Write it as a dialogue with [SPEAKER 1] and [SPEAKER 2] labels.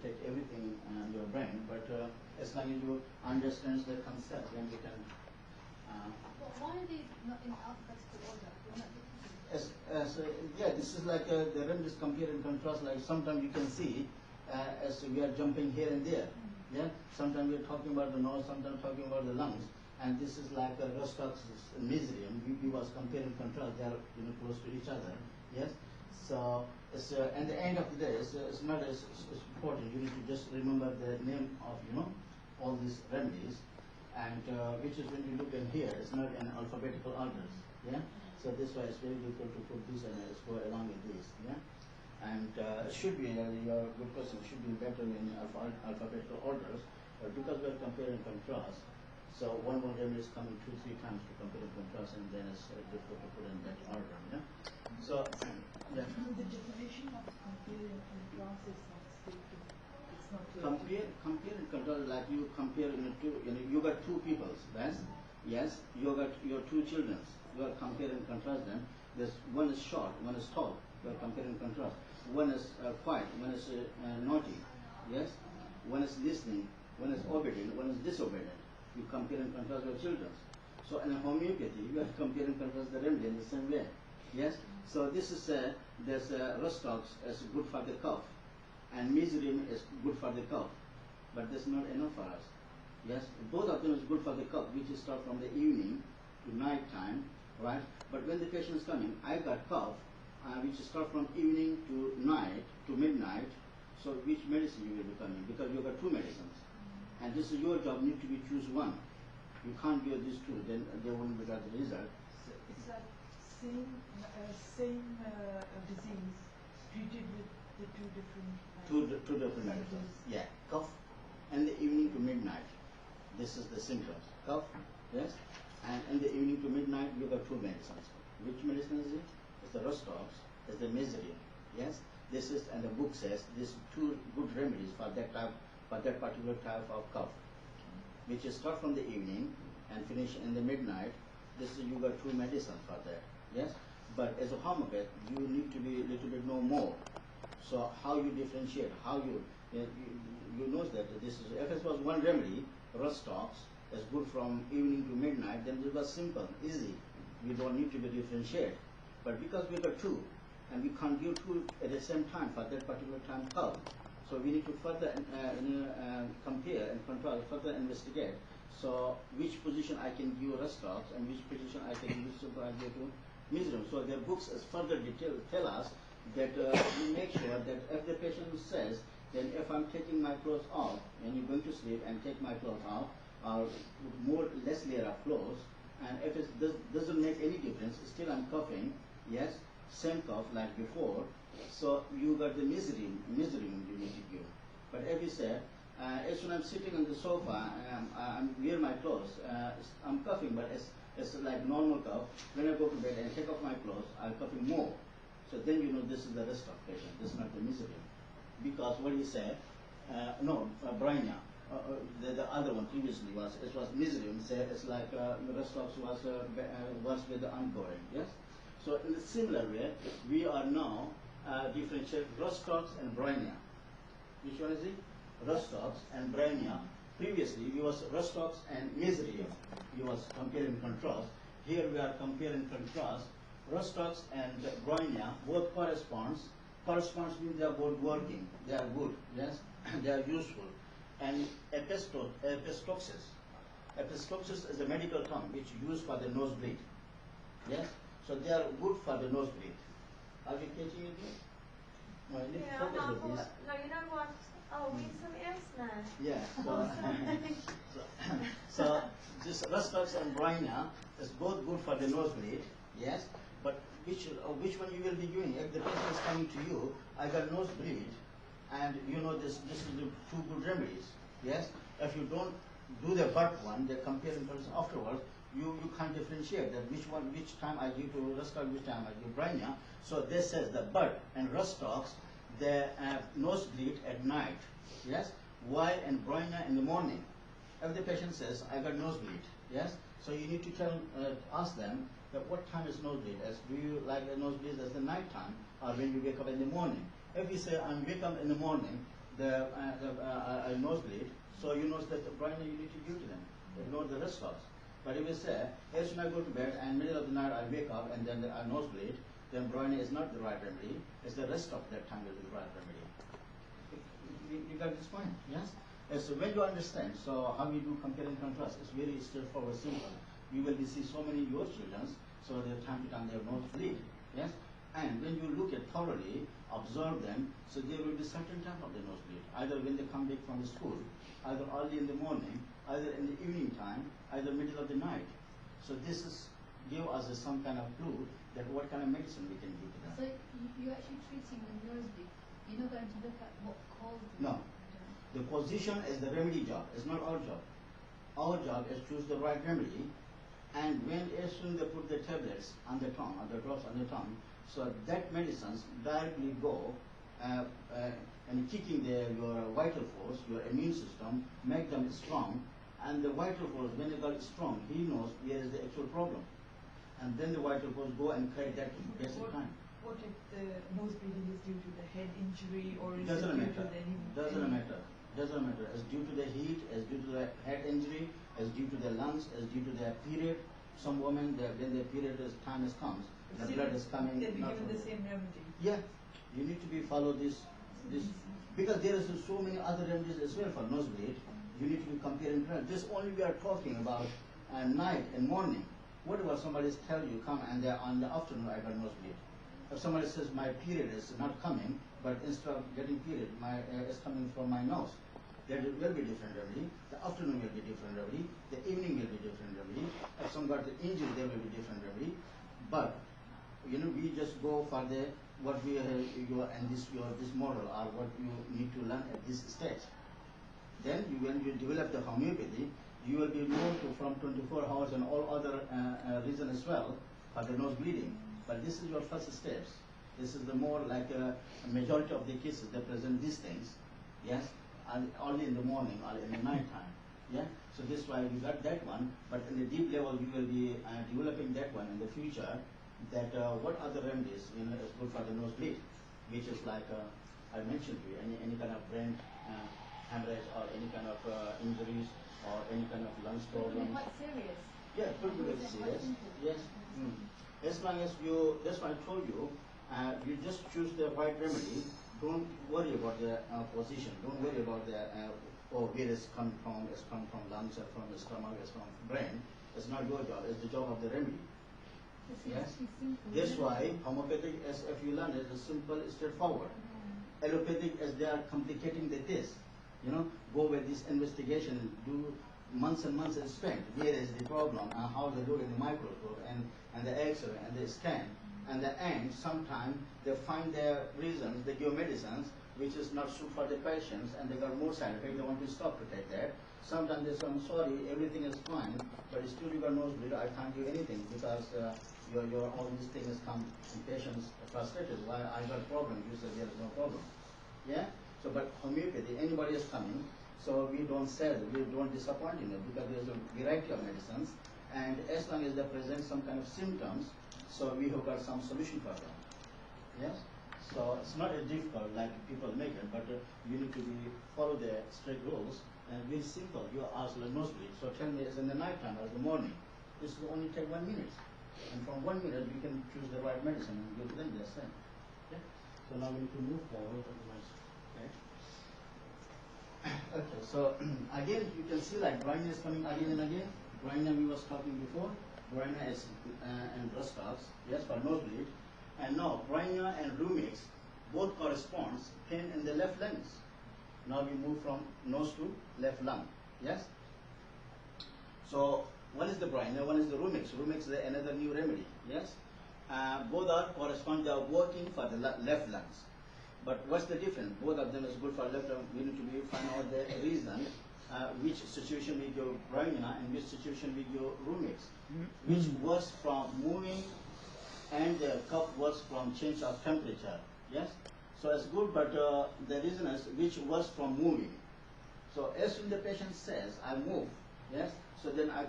[SPEAKER 1] take everything in your brain, but as long as you understand the concept, then you can.
[SPEAKER 2] Well, why are these not in alphabetical order?
[SPEAKER 1] Yeah, this is like the remedies compare and contrast. Like sometimes you can see as we are jumping here and there. Yeah, sometimes we are talking about the nose, sometimes talking about the lungs, and this is like Rostock's Miserium. We was compare and contrast. They are close to each other. Yes, so it's, at the end of the day, it's not as important. You need to just remember the name of all these remedies, and which is when you look in here, it's not in alphabetical orders. Yeah. So this why it's very difficult to put this and go along with this, yeah. And it should be your good question should be better in alphabetical orders, but because we are comparing contrast, so one remedy is coming 2-3 times to compare and contrast, and then it's difficult to put in that order, yeah. So
[SPEAKER 3] yeah. The definition of compare and contrast is not stated. It's not
[SPEAKER 1] clear. Compare and contrast, like you compare you got two peoples, yes, you got your two children. You are comparing and contrast them. There's one is short, one is tall. You are comparing and contrast. One is quiet, one is naughty. Yes. One is listening, one is obedient, one is disobedient. You compare and contrast your children. So in homeopathy, you are comparing and contrast the remedy in the same way. Yes. So this is there's Rostox is good for the cough, and Miserium is good for the cough, but that's not enough for us. Yes. Both of them is good for the cough, which is start from the evening to night time. Right, but when the patient is coming, I got cough, which start from evening to night to midnight. So which medicine you will be coming? Because you got two medicines, and this is your job. Need to be choose one. You can't give these two, then they won't be got the result.
[SPEAKER 3] So it's like same disease treated with the two different
[SPEAKER 1] medicines. Yeah, cough, and the evening to midnight. This is the symptoms. Cough, yes. And in the evening to midnight, you got two medicines. Which medicine is it? It's the Rostox, it's the Miserium. Yes, this is, and the book says these two good remedies for that type, for that particular type of cough, which is start from the evening and finish in the midnight. This is you got two medicines for that. Yes, but as a homeopath, you need to be a little bit know more. So how you differentiate? How you know that this is if it was one remedy, Rostox. Is good from evening to midnight, then it was simple, easy. We don't need to be differentiated. But because we got two, and we can't give two at the same time for that particular time cough, so we need to further compare and contrast, further investigate. So which position I can give Rostox and which position I can give to Miserium. So their books is further detail tell us that we make sure that if the patient says, then if I'm taking my clothes off and you're going to sleep and take my clothes off, less layer of clothes, and if it doesn't make any difference, still I'm coughing, yes, same cough like before, so you got the Miserium you need to give. But if you say, as when I'm sitting on the sofa, I'm wear my clothes, I'm coughing, but it's like normal cough. When I go to bed and take off my clothes, I'm coughing more. So then you know this is the rest of patient, this is not the Miserium. Because what you say, Brainia. The other one previously was Miserium. It's like Rostox was with the ongoing. Yes. So in a similar way, we are now differentiate Rostox and Brainia. Which one is it? Rostox and Brainia. Previously, we was Rostox and Miserium. We was compare and contrast. Here we are compare and contrast. Rostox and Brainia both corresponds means they are both working. They are good. Yes, they are useful. And epistoxis is a medical term which is used for the nosebleed. Yes, so they are good for the nosebleed. Are we catching it? No, you need to focus with this.
[SPEAKER 4] No, you know what? Oh, we need some else now.
[SPEAKER 1] Yeah. So this Rostox and Brainia is both good for the nosebleed. Yes, but which one you will be doing? If the patient is coming to you, I got nosebleed. And you know this is the two good remedies. Yes, if you don't do the but one, the comparing person afterwards, you can't differentiate that which time I give to Rostox, which time I give Brainia. So this says the but and Rostox, they have nosebleed at night. Yes, while in Brainia in the morning. If the patient says I got nosebleed, yes, so you need to ask them that what time is nosebleed? Do you like the nosebleed as the night time or when you wake up in the morning? If you say I'm wake up in the morning, the nosebleed, so you know that the brightener you need to give to them. Ignore the rest stops. But if you say, as soon as I go to bed and middle of the night I wake up and then I nosebleed, then brightener is not the right remedy. It's the rest of that time will be the right remedy. You got this point? Yes? So when you understand, so how we do compare and contrast, it's very straightforward, simple. You will be see so many your children, so they time to time they have nosebleed. Yes? And when you look at thoroughly, observe them, so there will be certain type of the nosebleed. Either when they come back from the school, either early in the morning, either in the evening time, either middle of the night. So this is give us some kind of clue that what kind of medicine we can give to them.
[SPEAKER 2] So you're actually treating the nosebleed. You're not going to look at what caused it.
[SPEAKER 1] No. The physician is the remedy job. It's not our job. Our job is choose the right remedy. And when as soon they put the tablets on the tongue, or the drops on the tongue, so that medicines directly go and kicking your vital force, your immune system, make them strong. And the vital force, when it got strong, he knows where is the actual problem. And then the vital force go and create that basic time.
[SPEAKER 3] What if the nose bleeding is due to the head injury or is
[SPEAKER 1] Doesn't
[SPEAKER 3] it due
[SPEAKER 1] matter.
[SPEAKER 3] to the
[SPEAKER 1] Doesn't matter. Doesn't matter. It's due to the heat, it's due to the head injury, it's due to the lungs, it's due to their period. Some women, when their period time comes, the blood is coming.
[SPEAKER 3] They'll be
[SPEAKER 1] not
[SPEAKER 3] given
[SPEAKER 1] from
[SPEAKER 3] the same remedy.
[SPEAKER 1] Yeah, you need to be follow this because there is so many other remedies as well for nosebleed. You need to be comparing. This only we are talking about night and morning. What about somebody tell you come and they're on the afternoon I got nosebleed? If somebody says my period is not coming, but instead of getting period, my is coming from my nose, there will be different remedy. The afternoon will be different remedy. The evening will be different remedy. If some got the injury, there will be different remedy. But we just go for the what we and this model or what you need to learn at this stage. Then when you develop the homeopathy, you will be known to from 24 hours and all other reason as well for the nose bleeding. But this is your first steps. This is the more like a majority of the cases that present these things, yes, and only in the morning or in the night time. Yeah. So this is why we got that one. But in the deep level, we will be developing that one in the future. That what other remedies is good for the nosebleed, which is like I mentioned to you, any kind of brain hemorrhage or any kind of injuries or any kind of lungs
[SPEAKER 2] It could be
[SPEAKER 1] problems.
[SPEAKER 2] quite serious.
[SPEAKER 1] Yeah, it could be very serious. Yes. As long as that's why I told you, you just choose the right remedy. Don't worry about the position. Don't worry about the where it's come from. It's come from lungs, or from the stomach, it's from brain. It's not your job. It's the job of the remedy.
[SPEAKER 2] It's
[SPEAKER 1] Yes.
[SPEAKER 2] actually simple.
[SPEAKER 1] That's
[SPEAKER 2] isn't it?
[SPEAKER 1] why homeopathic, as if you learn it, is simple, straightforward. Allopathic, as they are complicating the test. Go with this investigation, do months and months and spend. Where is the problem and how they look in the microscope and the X-ray and the scan. And the end, sometimes they find their reasons, they give medicines which is not suit for the patients and they got more side effects, they want to stop to take that. Sometimes they say, I'm sorry, everything is fine, but still you got nosebleed, I can't do anything because your all these things come in patients frustrated. Why I got a problem, you said there is no problem. Yeah? So but homeopathy, anybody is coming, so we don't sell, we don't disappoint them because there's a variety of medicines and as long as they present some kind of symptoms, so we have got some solution for them. Yes? So it's not as difficult like people make it, but you need to follow the strict rules and very simple. You ask the nosebleed, so tell me is in the night time or the morning. This will only take 1 minute. And from 1 minute you can choose the right medicine and give them the same. Okay? So now we need to move forward. Okay? Okay, so again you can see like Brina is coming again and again. Brina we was talking before. Brina is and Brustox, yes, for nosebleed. And now Brina and Rumix both corresponds pain in the left lungs. Now we move from nose to left lung. Yes? So one is the Brina, one is the Rumix. Rumix is another new remedy. Yes? Both are correspond, they are working for the left lungs. But what's the difference? Both of them is good for left lung. We need to find out the reason, which situation we go Brina and which situation we go Rumix. Which works from moving and the cough works from change of temperature. Yes? So it's good, but the reason is which works from moving. So as soon the patient says, I move, yes? So then I